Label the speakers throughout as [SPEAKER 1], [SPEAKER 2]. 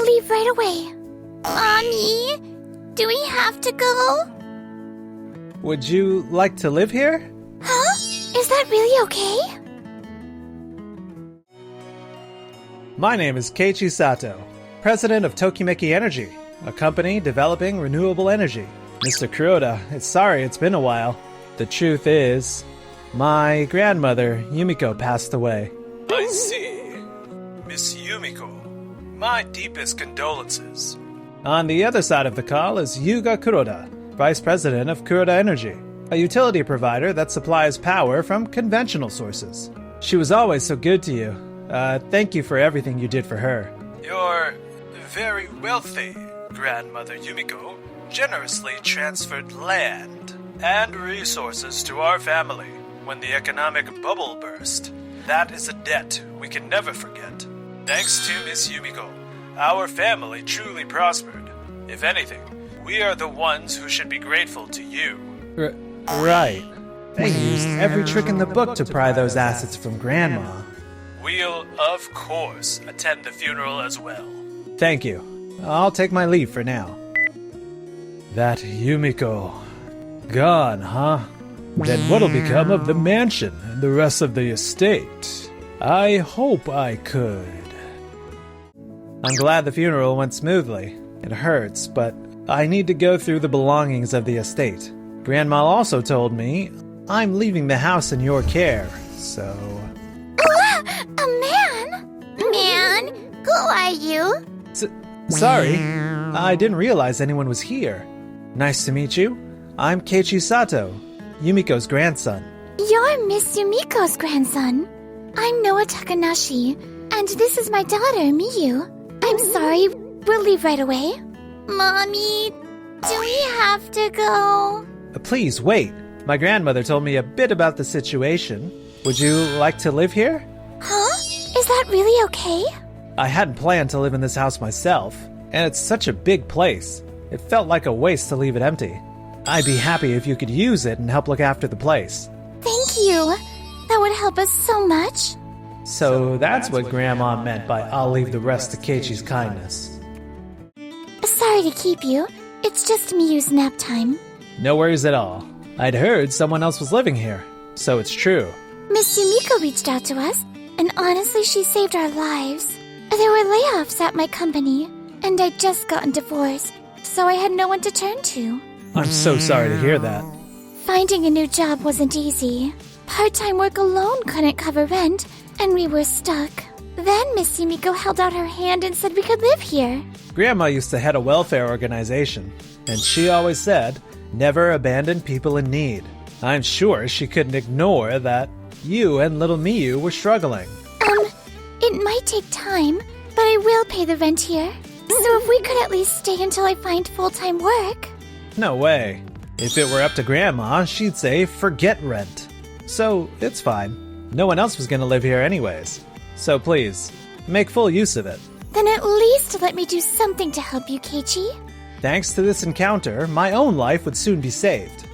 [SPEAKER 1] We'll leave right away. Mommy, do we have to go?
[SPEAKER 2] Would you like to live here?
[SPEAKER 1] Huh? Is that really okay?
[SPEAKER 2] My name is Keiichi Sato, president of Tokimeki Energy, a company developing renewable energy. Mr. Kuroda, sorry it's been a while. The truth is, my grandmother, Yumiko, passed away. I see. Miss Yumiko, my deepest condolences. On the other side of the call is Yuga Kuroda, vice president of Kuroda Energy, a utility provider that supplies power from conventional sources. She was always so good to you. Thank you for everything you did for her. Your very wealthy grandmother Yumiko generously transferred land and resources to our family when the economic bubble burst. That is a debt we can never forget. Thanks to Miss Yumiko, our family truly prospered. If anything, we are the ones who should be grateful to you. Right. They used every trick in the book to pry those assets from Grandma. We'll, of course, attend the funeral as well. Thank you. I'll take my leave for now. That Yumiko. Gone, huh? Then what'll become of the mansion and the rest of the estate? I hope I could. I'm glad the funeral went smoothly. It hurts, but I need to go through the belongings of the estate. Grandma also told me I'm leaving the house in your care, so...
[SPEAKER 1] A man? Man? Who are you?
[SPEAKER 2] Sorry, I didn't realize anyone was here. Nice to meet you. I'm Keiichi Sato, Yumiko's grandson.
[SPEAKER 1] You're Miss Yumiko's grandson. I'm Noah Takanashi, and this is my daughter, Miyu. I'm sorry, we'll leave right away. Mommy, do we have to go?
[SPEAKER 2] Please, wait. My grandmother told me a bit about the situation. Would you like to live here?
[SPEAKER 1] Huh? Is that really okay?
[SPEAKER 2] I hadn't planned to live in this house myself, and it's such a big place. It felt like a waste to leave it empty. I'd be happy if you could use it and help look after the place.
[SPEAKER 1] Thank you. That would help us so much.
[SPEAKER 2] So that's what Grandma meant by I'll leave the rest to Keiichi's kindness.
[SPEAKER 1] Sorry to keep you. It's just Miyu's nap time.
[SPEAKER 2] No worries at all. I'd heard someone else was living here, so it's true.
[SPEAKER 1] Miss Yumiko reached out to us, and honestly, she saved our lives. There were layoffs at my company, and I'd just gotten divorced, so I had no one to turn to.
[SPEAKER 2] I'm so sorry to hear that.
[SPEAKER 1] Finding a new job wasn't easy. Part-time work alone couldn't cover rent, and we were stuck. Then Miss Yumiko held out her hand and said we could live here.
[SPEAKER 2] Grandma used to head a welfare organization, and she always said, never abandon people in need. I'm sure she couldn't ignore that you and little Miyu were struggling.
[SPEAKER 1] It might take time, but I will pay the rent here. So if we could at least stay until I find full-time work.
[SPEAKER 2] No way. If it were up to Grandma, she'd say forget rent. So it's fine. No one else was going to live here anyways. So please, make full use of it.
[SPEAKER 1] Then at least let me do something to help you, Keiichi.
[SPEAKER 2] Thanks to this encounter, my own life would soon be saved.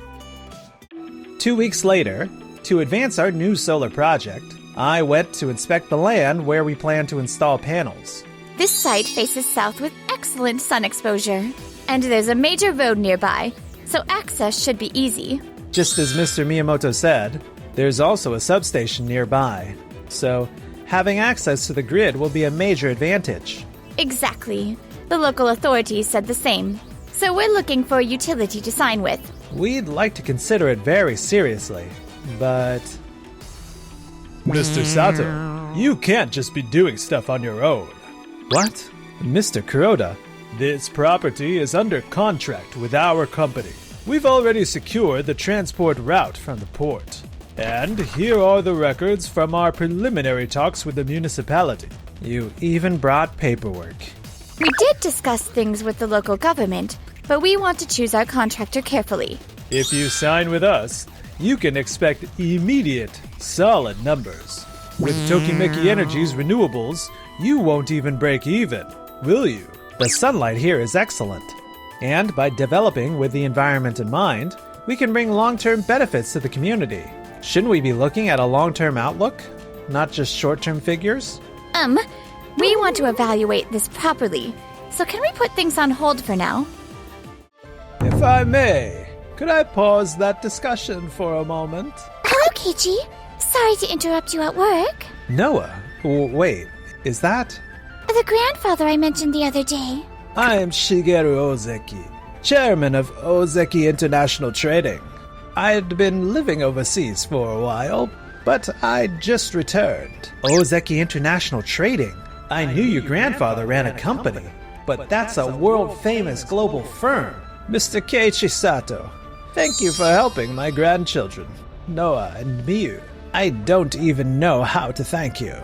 [SPEAKER 2] 2 weeks later, to advance our new solar project, I went to inspect the land where we plan to install panels.
[SPEAKER 3] This site faces south with excellent sun exposure, and there's a major road nearby, so access should be easy.
[SPEAKER 2] Just as Mr. Miyamoto said, there's also a substation nearby, so having access to the grid will be a major advantage.
[SPEAKER 3] Exactly. The local authorities said the same, so we're looking for a utility to sign with.
[SPEAKER 2] We'd like to consider it very seriously, but... Mr. Sato, you can't just be doing stuff on your own. What? Mr. Kuroda, this property is under contract with our company. We've already secured the transport route from the port. And here are the records from our preliminary talks with the municipality. You even brought paperwork.
[SPEAKER 3] We did discuss things with the local government, but we want to choose our contractor carefully.
[SPEAKER 2] If you sign with us, you can expect immediate, solid numbers. With Tokimeki Energy's renewables, you won't even break even, will you? The sunlight here is excellent. And by developing with the environment in mind, we can bring long-term benefits to the community. Shouldn't we be looking at a long-term outlook, not just short-term figures?
[SPEAKER 3] We want to evaluate this properly. so can we put things on hold for now?
[SPEAKER 2] If I may, could I pause that discussion for a moment?
[SPEAKER 1] Hello, Keiichi. Sorry to interrupt you at work.
[SPEAKER 2] Noah, wait, is that?
[SPEAKER 1] The grandfather I mentioned the other day.
[SPEAKER 2] I am Shigeru Ozeki, chairman of Ozeki International Trading. I had been living overseas for a while, but I just returned. Ozeki International Trading? I knew your grandfather ran a company, but that's a world-famous global firm. Mr. Keiichi Sato, thank you for helping my grandchildren, Noah and Miyu. I don't even know how to thank you.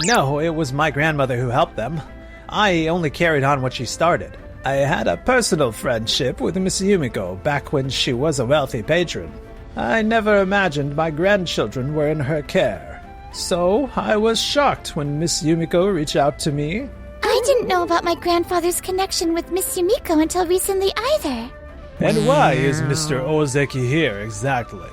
[SPEAKER 2] No, it was my grandmother who helped them. I only carried on what she started. I had a personal friendship with Miss Yumiko back when she was a wealthy patron. I never imagined my grandchildren were in her care. So I was shocked when Miss Yumiko reached out to me.
[SPEAKER 1] I didn't know about my grandfather's connection with Miss Yumiko until recently either.
[SPEAKER 2] And why is Mr. Ozeki here exactly?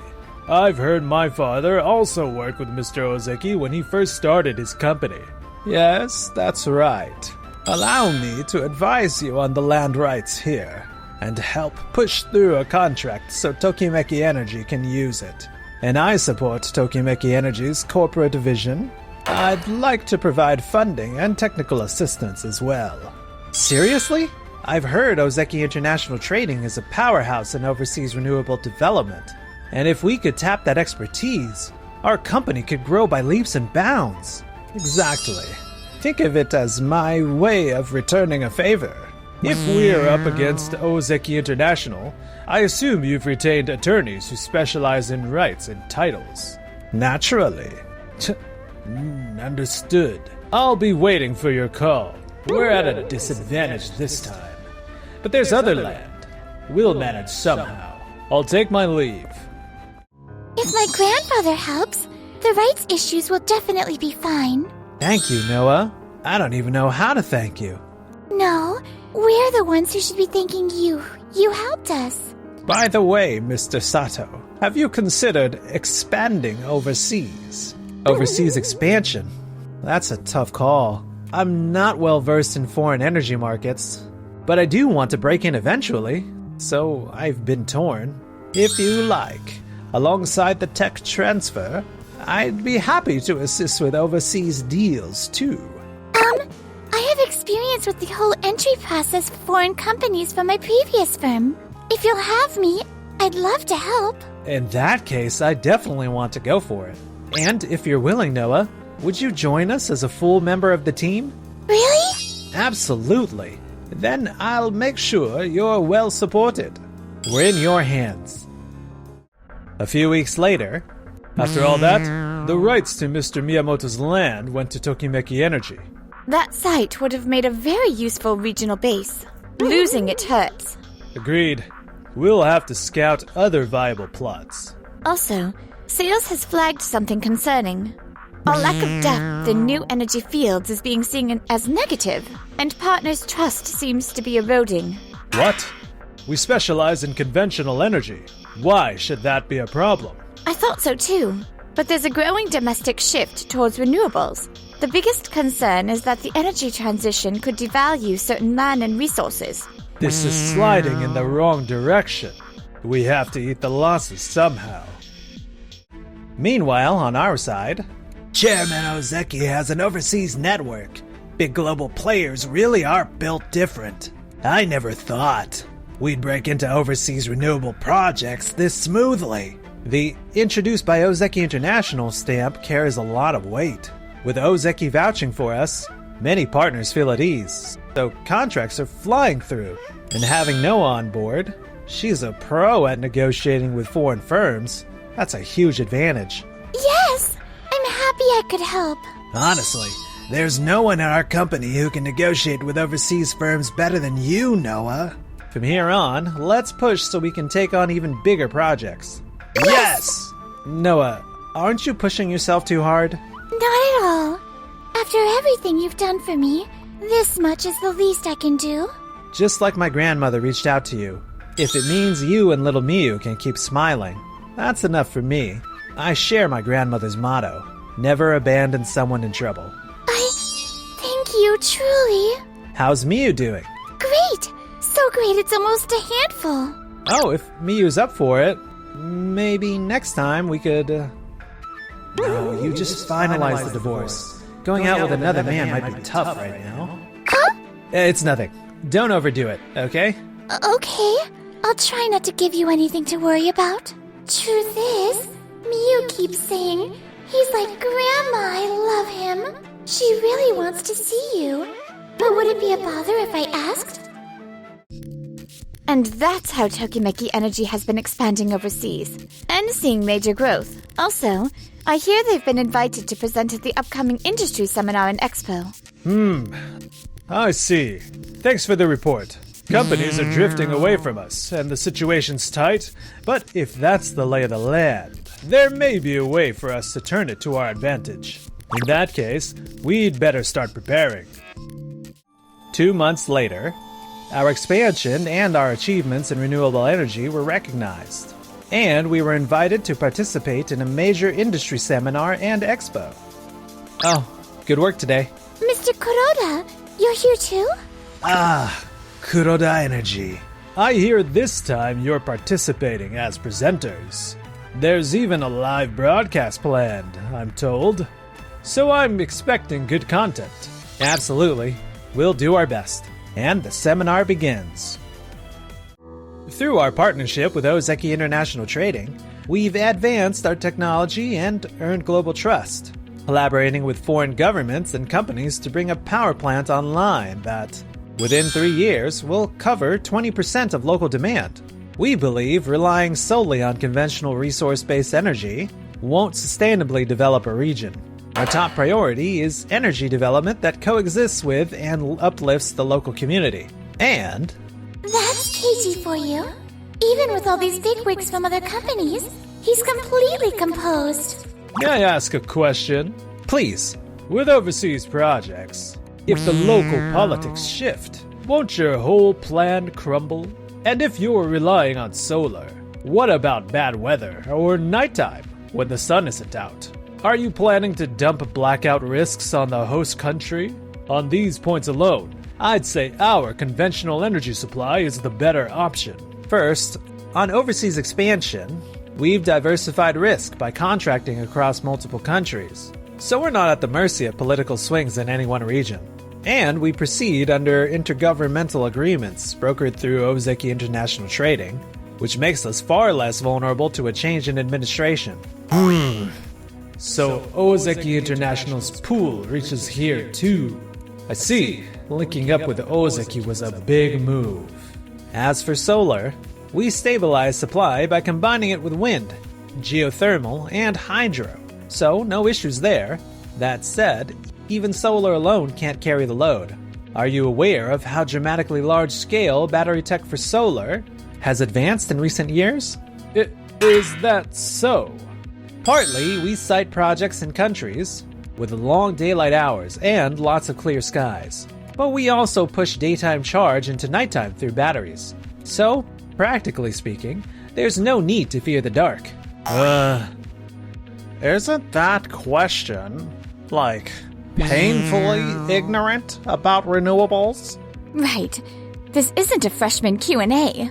[SPEAKER 2] I've heard my father also worked with Mr. Ozeki when he first started his company. Yes, that's right. Allow me to advise you on the land rights here, and help push through a contract so Tokimeki Energy can use it. And I support Tokimeki Energy's corporate division. I'd like to provide funding and technical assistance as well. Seriously? I've heard Ozeki International Trading is a powerhouse in overseas renewable development. And if we could tap that expertise, our company could grow by leaps and bounds. Exactly. Think of it as my way of returning a favor. If we're up against Ozeki International, I assume you've retained attorneys who specialize in rights and titles. Naturally. Understood. I'll be waiting for your call. We're at a disadvantage this time. But there's other land. We'll manage somehow. I'll take my leave.
[SPEAKER 1] If my grandfather helps, the rights issues will definitely be fine.
[SPEAKER 2] Thank you, Noah. I don't even know how to thank you.
[SPEAKER 1] No, we're the ones who should be thanking you. You helped us.
[SPEAKER 2] By the way, Mr. Sato, have you considered expanding overseas? Overseas expansion? That's a tough call. I'm not well versed in foreign energy markets, but I do want to break in eventually, so I've been torn. If you like, alongside the tech transfer, I'd be happy to assist with overseas deals too.
[SPEAKER 1] I have experience with the whole entry process for foreign companies from my previous firm. If you'll have me, I'd love to help.
[SPEAKER 2] In that case, I definitely want to go for it. And if you're willing, Noah, would you join us as a full member of the team?
[SPEAKER 1] Really?
[SPEAKER 2] Absolutely. Then I'll make sure you're well supported. We're in your hands. A few weeks later, after all that, the rights to Mr. Miyamoto's land went to Tokimeki Energy.
[SPEAKER 3] That site would have made a very useful regional base. Losing it hurts.
[SPEAKER 2] Agreed. We'll have to scout other viable plots.
[SPEAKER 3] Also, sales has flagged something concerning. Our lack of depth in new energy fields is being seen as negative, and partners' trust seems to be eroding.
[SPEAKER 2] What? We specialize in conventional energy. Why should that be a problem?
[SPEAKER 3] I thought so too, but there's a growing domestic shift towards renewables. The biggest concern is that the energy transition could devalue certain land and resources.
[SPEAKER 2] This is sliding in the wrong direction. We have to eat the losses somehow. Meanwhile, on our side, Chairman Ozeki has an overseas network. Big global players really are built different. I never thought we'd break into overseas renewable projects this smoothly. The Introduced by Ozeki International stamp carries a lot of weight. With Ozeki vouching for us, many partners feel at ease, so contracts are flying through. And having Noah on board, she's a pro at negotiating with foreign firms. That's a huge advantage.
[SPEAKER 1] Yes! I'm happy I could help.
[SPEAKER 2] Honestly, there's no one in our company who can negotiate with overseas firms better than you, Noah. From here on, let's push so we can take on even bigger projects. Yes! Noah, aren't you pushing yourself too hard?
[SPEAKER 1] Not at all. After everything you've done for me, this much is the least I can do.
[SPEAKER 2] Just like my grandmother reached out to you. If it means you and little Miyu can keep smiling, that's enough for me. I share my grandmother's motto, never abandon someone in trouble.
[SPEAKER 1] Thank you, truly.
[SPEAKER 2] How's Miyu doing?
[SPEAKER 1] So great it's almost a handful.
[SPEAKER 2] Oh, if Miyu's up for it, maybe next time we could... No, you just finalized the divorce. Going out with another man might be tough right now.
[SPEAKER 1] Huh?
[SPEAKER 2] It's nothing. Don't overdo it, okay?
[SPEAKER 1] Okay. I'll try not to give you anything to worry about. Truth is, Miyu keeps saying, he's like Grandma, I love him. She really wants to see you. But would it be a bother if I asked?
[SPEAKER 3] And that's how Tokimeki Energy has been expanding overseas and seeing major growth. Also, I hear they've been invited to present at the upcoming industry seminar and expo.
[SPEAKER 2] I see. Thanks for the report. Companies are drifting away from us, and the situation's tight, but if that's the lay of the land, there may be a way for us to turn it to our advantage. In that case, we'd better start preparing. 2 months later, our expansion and our achievements in renewable energy were recognized, and we were invited to participate in a major industry seminar and expo. Oh, good work today.
[SPEAKER 1] Mr. Kuroda, you're here too?
[SPEAKER 2] Ah, Kuroda Energy. I hear this time you're participating as presenters. There's even a live broadcast planned, I'm told. So I'm expecting good content. Absolutely. We'll do our best. And the seminar begins. Through our partnership with Ozeki International Trading, we've advanced our technology and earned global trust, collaborating with foreign governments and companies to bring a power plant online that, within 3 years, will cover 20% of local demand. We believe relying solely on conventional resource-based energy won't sustainably develop a region. Our top priority is energy development that coexists with and uplifts the local community. And...
[SPEAKER 1] That's Keiji for you. Even with all these bigwigs from other companies, he's completely composed.
[SPEAKER 2] May I ask a question? Please. With overseas projects, if the local politics shift, won't your whole plan crumble? And if you're relying on solar, what about bad weather or nighttime when the sun isn't out? Are you planning to dump blackout risks on the host country? On these points alone, I'd say our conventional energy supply is the better option. First, on overseas expansion, we've diversified risk by contracting across multiple countries, so we're not at the mercy of political swings in any one region. And we proceed under intergovernmental agreements brokered through Ozeki International Trading, which makes us far less vulnerable to a change in administration. So Ozeki International's pool reaches here too. I see. Linking up with Ozeki was a big move. As for solar, we stabilize supply by combining it with wind, geothermal, and hydro. So no issues there. That said, even solar alone can't carry the load. Are you aware of how dramatically large-scale battery tech for solar has advanced in recent years? Is that so? Partly, we site projects in countries with long daylight hours and lots of clear skies. But we also push daytime charge into nighttime through batteries. So, practically speaking, there's no need to fear the dark. Isn't that question, like, painfully ignorant about renewables?
[SPEAKER 3] Right. This isn't a freshman Q&A.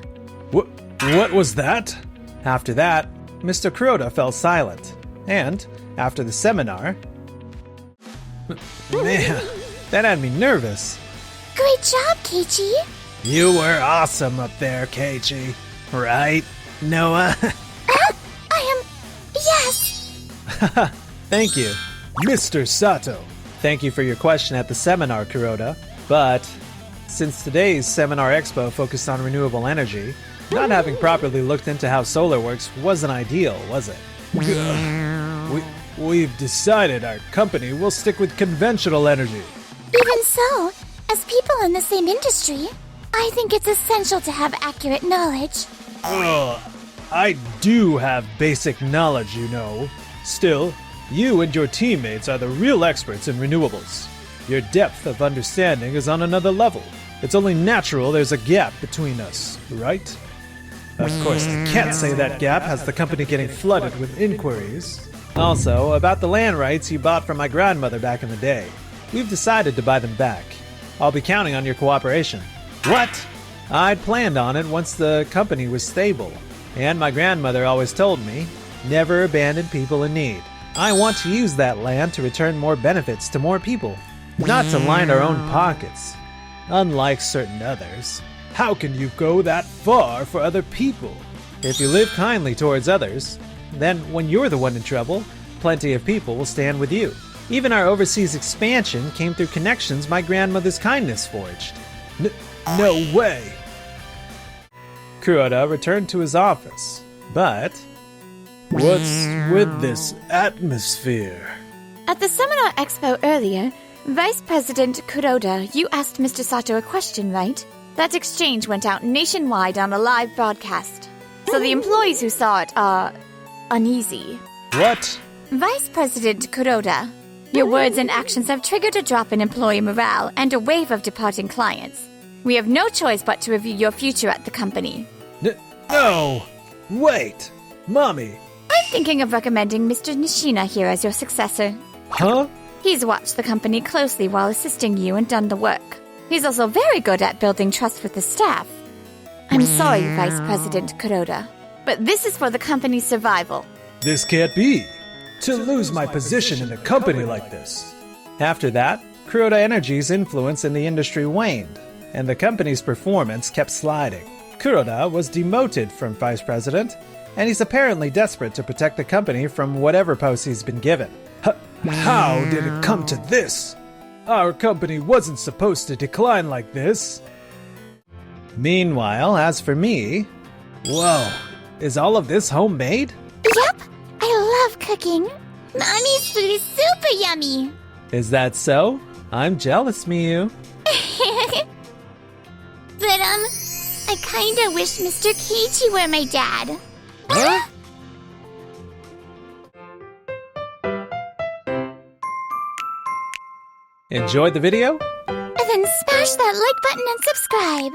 [SPEAKER 2] What was that? After that, Mr. Kuroda fell silent. And, after the seminar... Man, that had me nervous.
[SPEAKER 1] Great job, Keiichi.
[SPEAKER 2] You were awesome up there, Keiichi. Right, Noah?
[SPEAKER 1] Yes.
[SPEAKER 2] Thank you. Mr. Sato. Thank you for your question at the seminar, Kuroda. But, since today's Seminar Expo focused on renewable energy, not having properly looked into how solar works wasn't ideal, was it? We've decided our company will stick with conventional energy.
[SPEAKER 1] Even so, as people in the same industry, I think it's essential to have accurate knowledge.
[SPEAKER 2] I do have basic knowledge, you know. Still, you and your teammates are the real experts in renewables. Your depth of understanding is on another level. It's only natural there's a gap between us, right? Of course, I can't say that gap has the company getting flooded with inquiries. Also, about the land rights you bought from my grandmother back in the day. We've decided to buy them back. I'll be counting on your cooperation. What? I'd planned on it once the company was stable, and my grandmother always told me, never abandon people in need. I want to use that land to return more benefits to more people, not to line our own pockets. Unlike certain others, how can you go that far for other people? If you live kindly towards others, then when you're the one in trouble, plenty of people will stand with you. Even our overseas expansion came through connections my grandmother's kindness forged. No way! Kuroda returned to his office, but... What's with this atmosphere?
[SPEAKER 3] At the Seminar Expo earlier, Vice President Kuroda, you asked Mr. Sato a question, right? That exchange went out nationwide on a live broadcast. So the employees who saw it are uneasy.
[SPEAKER 2] What?
[SPEAKER 3] Vice President Kuroda, your words and actions have triggered a drop in employee morale and a wave of departing clients. We have no choice but to review your future at the company.
[SPEAKER 2] No! Wait! Mommy!
[SPEAKER 3] I'm thinking of recommending Mr. Nishina here as your successor.
[SPEAKER 2] Huh?
[SPEAKER 3] He's watched the company closely while assisting you and done the work. He's also very good at building trust with the staff. I'm sorry, Vice President Kuroda, but this is for the company's survival.
[SPEAKER 2] This can't be! To lose my position in a company like this! After that, Kuroda Energy's influence in the industry waned, and the company's performance kept sliding. Kuroda was demoted from vice president, and he's apparently desperate to protect the company from whatever post he's been given. How did it come to this? Our company wasn't supposed to decline like this. Meanwhile, as for me... Whoa, is all of this homemade?
[SPEAKER 1] Yep, I love cooking. Mommy's food is super yummy.
[SPEAKER 2] Is that so? I'm jealous, Miyu.
[SPEAKER 1] But, I kinda wish Mr. Keiichi were my dad.
[SPEAKER 2] Huh? Enjoyed the video?
[SPEAKER 1] Then smash that like button and subscribe.